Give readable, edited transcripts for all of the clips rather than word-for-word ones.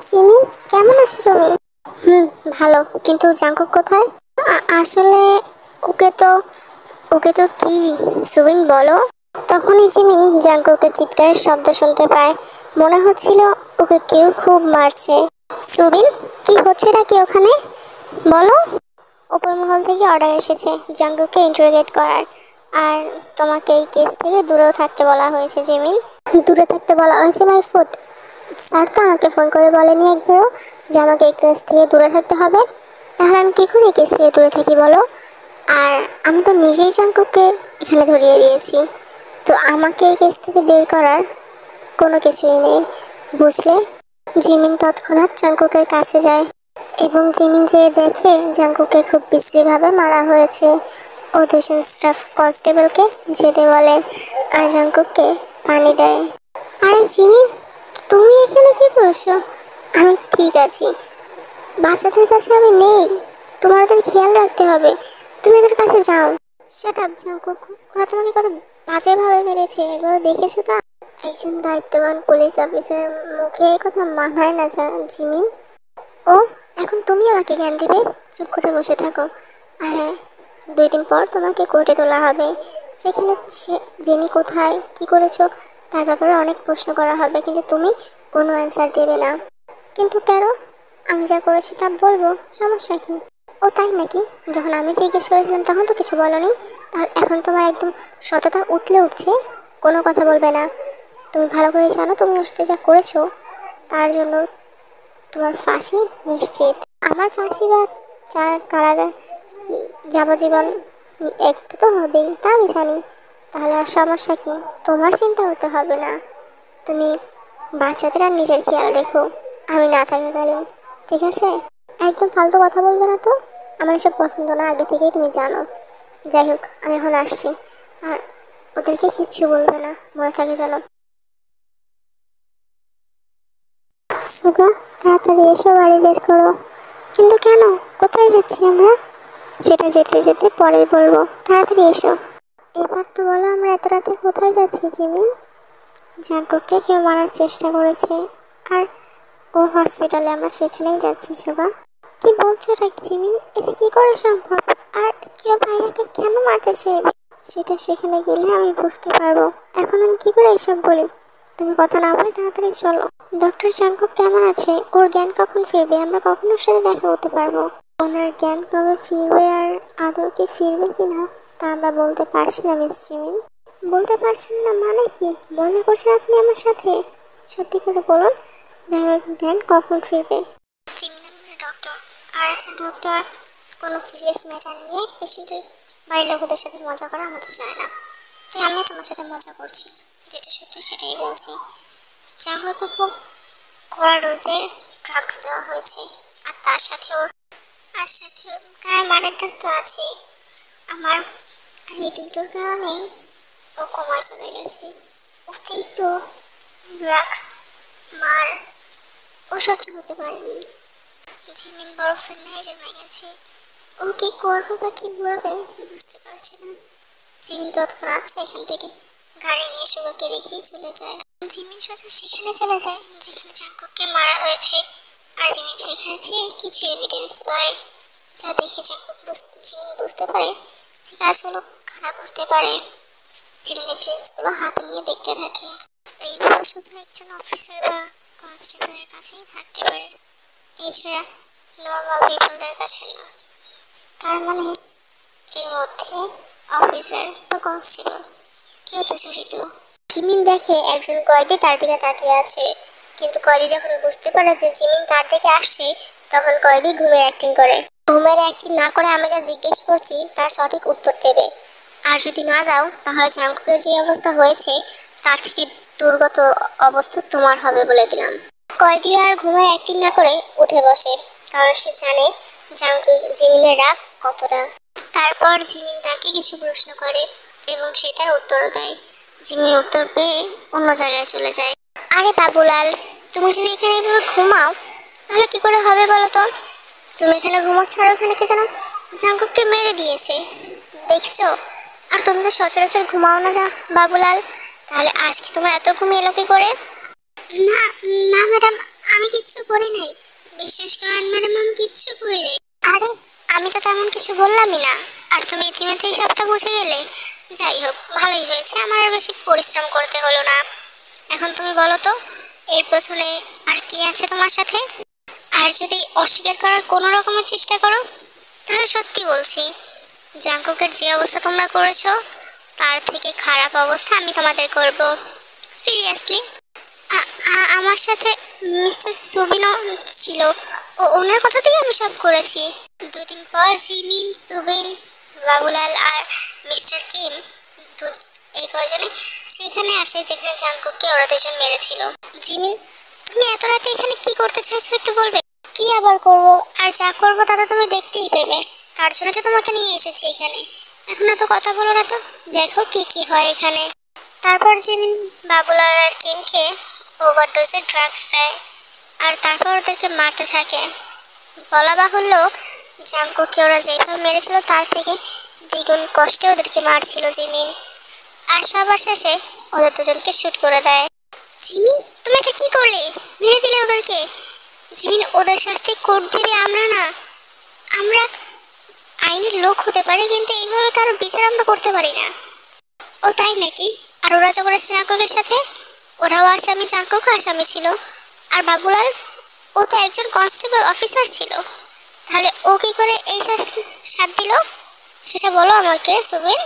Jimin, কেমন আছো তুমি? হুম, ভালো। কিন্তু জাঙ্কুক কোথায়? আসলে ওকে তো ওকে তো কি, সুবিন বলো। তখনই জিমিন জাঙ্কুকের চিৎকারের শব্দ শুনতে পায়। মনে হচ্ছিল ওকে কেউ খুব মারছে। সুবিন, কি হচ্ছে নাকি ওখানে, বলো। উপর মহল থেকে অর্ডার এসেছে জাঙ্কুককে ইন্টারোগেট করার। আর তোমাকে এই কেস থেকে দূরেও থাকতে বলা হয়েছে জিমিন। দূরে থাকতে বলা হয়েছে মাই ফুড? স্যার তো আমাকে ফোন করে বলেনি একবারও যে আমাকে এই কেস থেকে দূরে থাকতে হবে। তাহলে আমি কী করে এই কেস থেকে দূরে থাকি বলো? আর আমি তো নিজেই জাঙ্কুককে এখানে ধরিয়ে দিয়েছি, তো আমাকে এই কেস থেকে বের করার কোনো কিছুই নেই, বুঝলে। জিমিন তৎক্ষণাৎ জাঙ্কুকের কাছে যায় এবং জিমিন যেয়ে দেখে জাঙ্কুকে খুব বিশ্রীভাবে মারা হয়েছে। ও দুজন স্টাফ কনস্টেবলকে যেতে বলে আর জাঙ্কুককে পানি দেয়। আরে জিমিন, তুমি এখানে কি করছো? আমি ঠিক আছি, বাচ্চাদের কাছে আমি নেই, তোমার ওদের খেয়াল রাখতে হবে, তুমি ওদের কাছে যাও। শাট আপ জাঙ্কুক, ওরা তোমাকে কত বাজেভাবে মেরেছে এগুলো দেখেছো তা? একজন দায়িত্ববান পুলিশ অফিসার মুখে এই কথা মানায় না জিমিন। ও, এখন তুমি আমাকে জ্ঞান দেবে? চুপ করে বসে থাকো। আর হ্যাঁ, 2 দিন পর তোমাকে কোর্টে তোলা হবে। সেখানে জেনি কোথায়, কি করেছো তার ব্যাপারে অনেক প্রশ্ন করা হবে, কিন্তু তুমি কোনো অ্যান্সার দেবে না। কিন্তু কেন? আমি যা করেছি তা বলবো, সমস্যা কি? ও তাই নাকি? যখন আমি জিজ্ঞেস করেছিলাম তখন তো কিছু বলনি, তাহলে এখন তোমার একদম সততা উতলে উঠছে, কোনো কথা বলবে না। তুমি ভালো করে জানো তুমি ওর সাথে যা করেছো তার জন্য তোমার ফাঁসি নিশ্চিত। আমার ফাঁসি বা কারাগার যাবজ্জীবন একটু তো হবেই, তা আমি জানি। তাহলে আর সমস্যা কি? তোমার চিন্তা হতে হবে না। তুমি বাচ্চাদের আর নিজের খেয়াল রেখো, আমি না থাকাকালীন, ঠিক আছে? একদম ফালতু কথা বলবে না তো, আমার এসব পছন্দ না, আগে থেকেই তুমি জানো। যাই হোক, আমি এখন আসছি। আর ওদেরকে কিচ্ছু বলবে না, মনে থাকে জানো। সুগা, তাড়াতাড়ি এসো, বাড়ি বের করো। কিন্তু কেন? কোথায় যাচ্ছি আমরা? সেটা যেতে যেতে পরে বলবো, তাড়াতাড়ি এসো। এবার তো বলো আমরা এত রাতে কোথায় যাচ্ছি জিমিন? জাঙ্কুককে কেউ মারার চেষ্টা করেছে, আর ও হসপিটালে, আমরা সেখানেই যাচ্ছি সুগা। কি বলছো রে জিমিন, এটা কি করে সম্ভব? আর কেউ ভাইয়াকে কেন মারতে চাইবে সেটা সেখানে গেলে আমি বুঝতে পারবো। এখন আমি কি করে এসব বলি? তুমি কথা না বলে তাড়াতাড়ি চলো। ডক্টর জাঙ্কুক কেমন আছে? ওর জ্ঞান কখন ফিরবে? আমরা কখন ওর সাথে দেখা করতে পারবো? ওনার জ্ঞান কবে ফিরবে আর আদৌ কি ফিরবে কিনা তা আমরা বলতে পারছি না মিস জিমিন। বলতে পারছেন না মানে কি? মজা করছেন আপনি আমার সাথে? সত্যি করে বলুন, জাঙ্কুক জ্ঞান কখন ফিরবে? ডক্টর আর আছে ডক্টর, কোনো সিরিয়াস ম্যাটার নিয়ে পেশেন্টের বাড়ির লোকেদের সাথে মজা করা আমাদের চায় না, তাই আমি তোমার সাথে মজা করছি, যেটা সত্যি সেটাই বলছি। জাঙ্কুককে খুব কড়া ডোজের ড্রাগস দেওয়া হয়েছে, আর তার সাথে ওর গায়ে মারের দাগ তো আছেই। আমার এই দুটোর কারণেই ও কমায় চলে গেছে। অতিরিক্ত ড্রাগস মার ও সহ্য করতে পারেনি। জিমিন বরফের ন্যায় জমে গেছে। ও কি করবে বা কি বলবে বুঝতে পারছে না। জিমিন তৎক্ষণাৎ সেখান থেকে গাড়ি নিয়ে সুগাকে রেখেই চলে যায়। জিমিন সোজা সেখানে চলে যায় যেখানে জাঙ্কুককে মারা হয়েছে। আর জিমিন সেখানে যেয়ে কিছু এভিডেন্স পায়, যা দেখে জিমিন বুঝতে পারে যে কাজগুলো খারাপ করতে পারে। জিমিন এভিডেন্সগুলো হাতে নিয়ে দেখতে থাকে। এইভাবে শুধু একজন অফিসার বা কনস্টেবলের কাছেই থাকতে পারে, এছাড়া নর্মাল পিপলদের কাছে না। তার মানে এর মধ্যে অফিসার বা কনস্টেবল কেউ তো জড়িত। জিমিন দেখে একজন কয়েদি তার দিকে তাকিয়ে আছে, কিন্তু কয়েদি যখন বুঝতে পারে যে জিমিন তার দিকে আসছে, তখন কয়েদি ঘুমের অ্যাক্টিং করে। ঘুমের অ্যাক্টিং না করে আমি যা জিজ্ঞেস করছি তার সঠিক উত্তর দেবে, আর যদি না দাও তাহলে জাঙ্কুকের যে অবস্থা হয়েছে তার থেকে দুর্গত অবস্থা তোমার হবে বলে দিলাম। কয়েদি আর ঘুমের অ্যাক্টিং না করে উঠে বসে, কারণ সে জানে জাঙ্কুক জিমিনের রাগ কতটা। তারপর জিমিন তাকে কিছু প্রশ্ন করে এবং সে তার উত্তরও দেয়। জিমিন উত্তর পেয়ে অন্য জায়গায় চলে যায়। আরে বাবুলাল, তুমি যদি এখানে এভাবে ঘুমাও তাহলে কি করে হবে বলো তো? তুমি এখানে ঘুমাচ্ছ আর ওখানে কে যেন জাঙ্কুককে মেরে দিয়েছে, দেখছো? আর তুমি তো সচরাচর ঘুমাও না যা বাবুলাল, তাহলে আজকে তোমার এত ঘুম এলো কি করে? না না ম্যাডাম, আমি কিচ্ছু করি নাই, বিশ্বাস করেন ম্যাডাম, আমি কিচ্ছু করি নাই। আরে আমি তো তেমন কিছু বললামই না, আর তুমি ইতিমধ্যেই সবটা বুঝে গেলে। যাই হোক, ভালোই হয়েছে, আমার আর বেশি পরিশ্রম করতে হলো না। এখন তুমি বলো তো, এর পেছনে আর কি আছে তোমার সাথে? আর যদি অস্বীকার করার কোনো রকমের চেষ্টা করো, তাহলে সত্যি বলছি, জাঙ্কুকের যে অবস্থা তোমরা করেছো তার থেকে খারাপ অবস্থা আমি তোমাদের করব। সিরিয়াসলি। আমার সাথে মিস্টার সুবিনও ছিল, ও ওনার কথাতেই আমি সব করেছি। দুদিন পর জিমিন, সুবিন, বাবুলাল আর মিস্টার কিম এই কয়জনে সেখানে আসে যেখানে জাঙ্কুককে ওরা দুজন মেরেছিল। জিমিন, তুমি এত রাতে এখানে কি করতে চাইছো একটু বলবে? কি আবার করব, আর যা করব তা তো তুমি দেখতেই পেবে, তার জন্য তো তোমাকে নিয়ে এসেছি এখানে। এখন এত কথা বলো না তো, দেখো কি কি হয় এখানে। তারপর জিমিন বাবুলাল আর কিমকে ওভারডোজে ড্রাগস দেয়, আর তারপর ওদেরকে মারতে থাকে। বলা বাহুল্য, জাঙ্কুকে ওরা যেভাবে মেরেছিল তার থেকে দ্বিগুণ কষ্টে ওদেরকে মারছিল জিমিন। আর সবার শেষে ওদের দুজনকে শুট করে দেয়। জিমিন, তুমি এটা কি করলে? মেরে দিলে ওদেরকে। জিমিন, ওদের শাস্তি কোর্ট দেবে, আমরা না। আমরা আইনের লোক হতে পারি, কিন্তু এইভাবে কারো বিচার আমরা করতে পারি না। ও তাই নাকি? আর ওরা যখন এসেছে জাঙ্কুকের সাথে, ওরাও আসামি, জাঙ্কুকও আসামি ছিল। আর বাবুলাল, ও তো একজন কনস্টেবল অফিসার ছিল, তাহলে ও কি করে এই শাস্তি সাথ দিল সেটা বলো আমাকে সুবিন।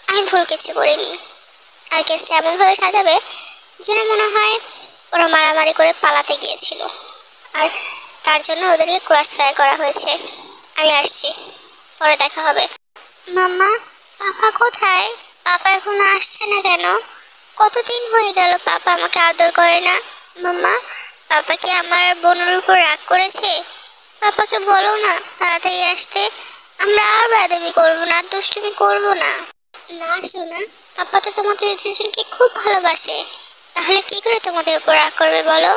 আমি ভুল কিছু করিনি। আর কেসটা এমনভাবে সাজাবে যেন মনে হয় ওরা মারামারি করে পালাতে গিয়েছিল, আর তার জন্য ওদেরকে ক্রস ফায়ার করা হয়েছে। আমি আসছি, পরে দেখা হবে। মাম্মা, পাপা কোথায়? পাপা এখনো আসছে না কেন? কতদিন হয়ে গেল পাপা আমাকে আদর করে না। মাম্মা, পাপা কি আমার বোনের উপর রাগ করেছে? পাপাকে বলো না তাড়াতাড়ি আসতে, আমরা আর বেয়াদবি করবো না, দুষ্টুমি করবো না। না সোনা, পাপা তো তোমাদের দুজনকে খুব ভালোবাসে, তাহলে কি করে তোমাদের উপর রাগ করবে বলো?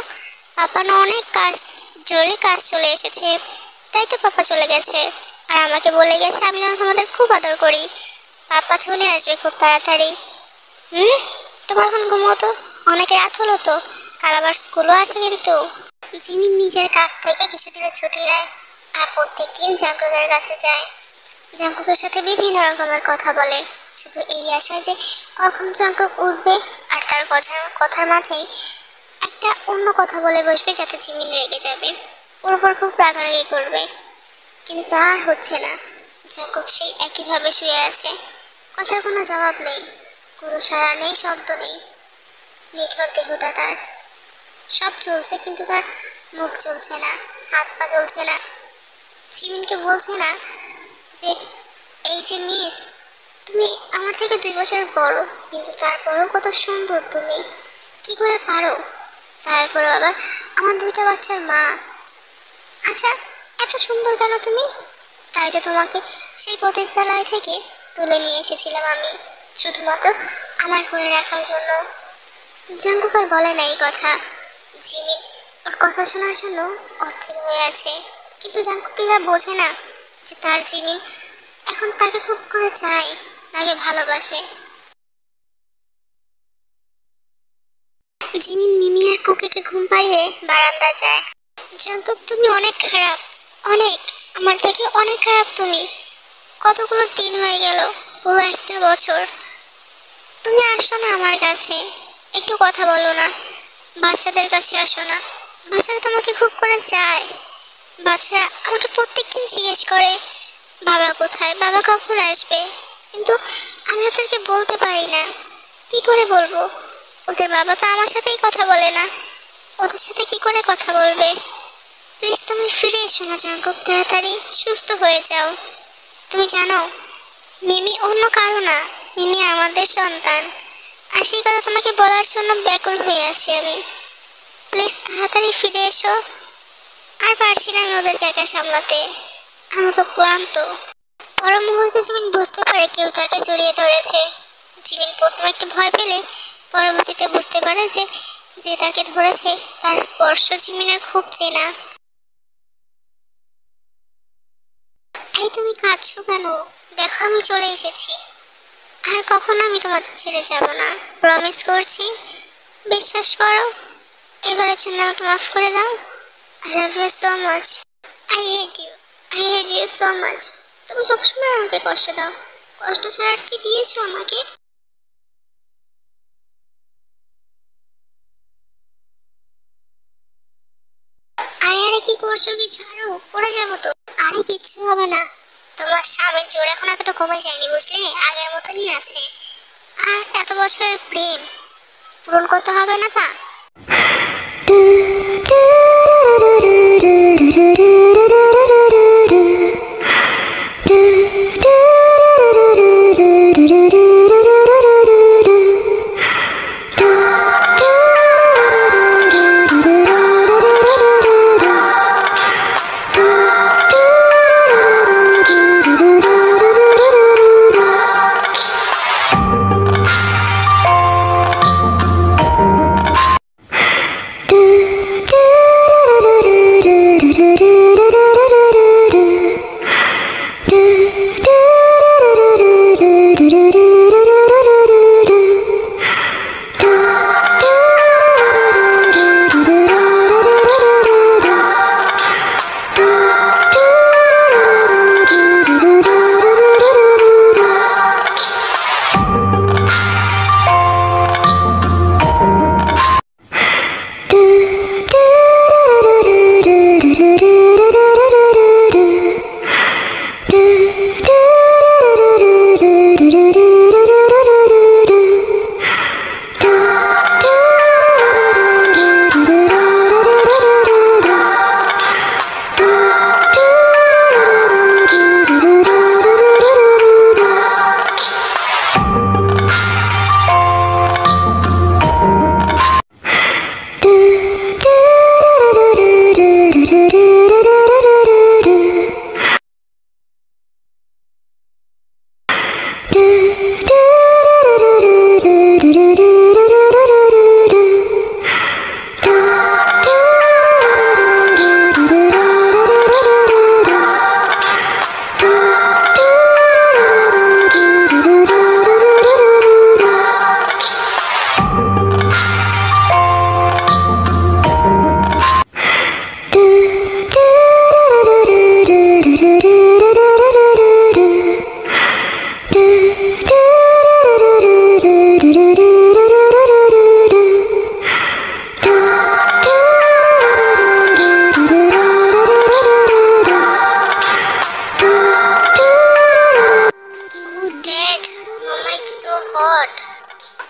পাপা না অনেক কাজ, জরুরি কাজ চলে এসেছে, তাই তো পাপা চলে গেছে। আর আমাকে বলে গেছে আমি যেন তোমাদের খুব আদর করি। পাপা চলে আসবে খুব তাড়াতাড়ি। হুম, তোমার এখন ঘুমো তো, অনেক রাত হলো তো, কাল আবার স্কুলও আছে কিন্তু। জিমিন নিজের কাছ থেকে কিছুদিনের ছুটি নেয়, আর প্রত্যেকদিন জাঙ্কুকের কাছে যায়। জাঙ্কুকের সাথে বিভিন্ন রকমের কথা বলে, শুধু এই আশায় যে কখন জাঙ্কুক উঠবে আর তার কথার মাঝেই একটা অন্য কথা বলে বসবে যাতে জিমিন রেগে যাবে, ওর উপর খুব রাগারাগি করবে। কিন্তু তা আর হচ্ছে না। জাঙ্কুক সেই একইভাবে শুয়ে আছে, কথার কোনো জবাব নেই, কোনো সাড়া নেই, শব্দ নেই। নিথর দেহটা তার, সব চলছে কিন্তু তার মুখ চলছে না, হাত পা চলছে না। জিমিনকে বলছে না যে এই যে মিস, তুমি আমার থেকে 2 বছর বড়, কিন্তু তারপরও কত সুন্দর তুমি, কি করে পারো? তারপর আবার আমার 2টা বাচ্চার মা। আচ্ছা, এত সুন্দর কেন তুমি? তাই তো তোমাকে সেই পতিতালয় থেকে তুলে নিয়ে এসেছিলাম আমি, শুধুমাত্র আমার করে রাখার জন্য। জাঙ্কুক আর বলে না এই কথা। জিমিন ওর কথা শোনার জন্য অস্থির হয়ে আছে, কিন্তু জাঙ্কুক আর বোঝে না যে তার জিমিন এখন তাকে খুব করে চায়, তাকে ভালোবাসে। জিমিন মিমি আর কুকিকে ঘুম পাড়িয়ে বারান্দা যায়। জাঙ্কুক, তুমি অনেক খারাপ, অনেক, আমার থেকে অনেক খারাপ তুমি। কতগুলো দিন হয়ে গেল, পুরো একটা বছর, তুমি আসো না আমার কাছে, একটু কথা বলো না, বাচ্চাদের কাছে আসো না। বাচ্চারা তোমাকে খুব করে চায়। বাচ্চারা আমাকে প্রত্যেকদিন জিজ্ঞেস করে বাবা কোথায়, বাবা কখন আসবে, কিন্তু আমি ওদেরকে বলতে পারি না। কি করে বলবো? ওদের বাবা তো আমার সাথেই কথা বলে না, ওদের সাথে কি করে কথা বলবে? প্লিজ তুমি ফিরে এসো না জাঙ্কুক, তাড়াতাড়ি সুস্থ হয়ে যাও। তুমি জানো, মিমি অন্য কারো না, মিমি আমাদের সন্তান। আর সেই কথা তোমাকে বলার জন্য ব্যাকুল হয়ে আছি আমি। প্লিজ তাড়াতাড়ি ফিরে এসো। আর পারছি না আমি ওদেরকে একা সামলাতে, আমি তো ক্লান্ত। পর মুহূর্তে জিমিন বুঝতে পারে কেউ তাকে জড়িয়ে ধরেছে। জিমিন প্রথমে একটু ভয় পেলে পরবর্তীতে বুঝতে পারে যে যে তাকে ধরেছে তার স্পর্শ জিমিনের খুব চেনা। এই তুমি কাঁদছো কেন? দেখো আমি চলে এসেছি, আর কখনো আমি তোমাদের ছেড়ে যাব না, প্রমিস করছি, বিশ্বাস করো। এবারের জন্য আমাকে মাফ করে দাও। I love you so much. I hate you. I hate you so much. তুমি সবসময় আমাকে কষ্ট দাও। কষ্ট ছাড়া আর কি দিয়েছো আমাকে? আরে আরে কি করছো? কি ছাড়ো, পড়ে যাবো তো। আরে কিচ্ছু হবে না। তোমার স্বামীর জোর এখন এতটা কমে যায়নি, বুঝলে? আগের মতনই আছে। আর এত বছরের প্রেম পূরণ করতে হবে না তা?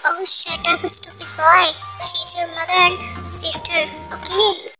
Oh, shut up, stupid boy. She's your mother and sister, okay?